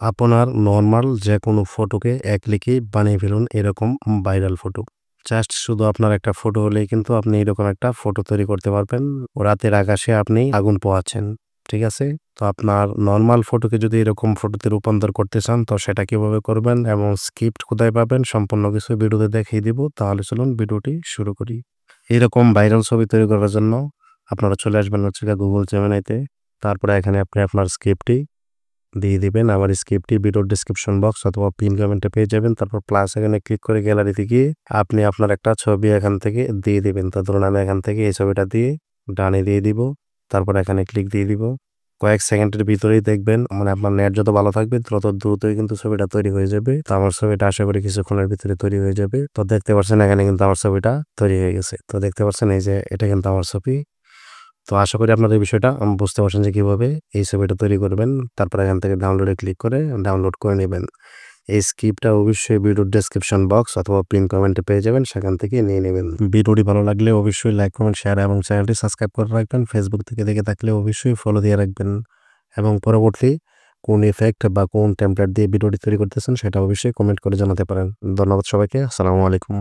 আপনার নরমাল যেকোনো ফটোকে এক ক্লিকেই বানিয়ে ফেলুন এরকম ভাইরাল ফটো। জাস্ট শুধু আপনার একটা ফটো হলেই কিন্তু আপনি এরকম একটা ফটো তৈরি করতে পারবেন। রাতের আকাশে আপনি আগুন পোহাচ্ছেন। ঠিক আছে? তো আপনার নরমাল ফটোকে যদি এরকম ফটোতে রূপান্তর করতে চান তো সেটা কিভাবে করবেন এবং স্ক্রিপ্ট কোথায় পাবেন সম্পূর্ণ কিছু ভিডিওতে দেখিয়ে দিব। তাহলে চলুন ভিডিওটি শুরু করি। এরকম ভাইরাল ছবি তৈরি করার জন্য আপনারা চলে আসবেন হচ্ছে গিয়ে Google Gemini-তে। তারপরে এখানে আপনি আপনার স্ক্রিপ্টটি দিয়ে দিবেন। আমার স্ক্রিপ্টটি ভিডিওর ডেসক্রিপশন বক্স অথবা পিন কমেন্টে পেয়ে যাবেন। তারপর প্লাস এখানে ক্লিক করে গ্যালারিতে গিয়ে আপনি আপনার একটা ছবি এখান থেকে দিয়ে দিবেন। তো ধরুন আমি এখান থেকে এই ছবিটা দিয়ে ডানে দিয়ে দিব। তারপর এখানে ক্লিক দিয়ে দিব। কয়েক সেকেন্ডের ভিতরেই দেখবেন মানে আপনার নেট যত ভালো থাকবে তত দ্রুতই কিন্তু ছবিটা তৈরি হয়ে যাবে। তো আমার ছবিটা আশা করি কিছুক্ষণের ভিতরে তৈরি হয়ে যাবে। তো দেখতে পাচ্ছেন এখানে কিন্তু আমার ছবিটা তৈরি হয়ে গেছে। তো দেখতে পাচ্ছেন এই যে এটা কিন্তু আমার ছবি। তো আশা করি আপনারা এই বিষয়টা বুঝতে পারছেন যে কিভাবে এই ছবিটা তৈরি করবেন। তারপর এখান থেকে ডাউনলোডে ক্লিক করে ডাউনলোড করে নেবেন। এই স্ক্রিপ্টটা অবশ্যই ভিডিওর ডেসক্রিপশন বক্স অথবা পিন কমেন্টে পেয়ে যাবেন, সেখান থেকে নিয়ে নেবেন। ভিডিওটি ভালো লাগলে অবশ্যই লাইক, কমেন্ট, শেয়ার এবং চ্যানেলটি সাবস্ক্রাইব করে রাখবেন। ফেসবুক থেকে দেখে থাকলে অবশ্যই ফলো দিয়ে রাখবেন এবং পরবর্তী কোন ইফেক্ট বা কোন টেমপ্লেট দিয়ে ভিডিওটি তৈরি করতেছেন সেটা অবশ্যই কমেন্ট করে জানাতে পারেন। ধন্যবাদ সবাইকে। আসসালামু আলাইকুম।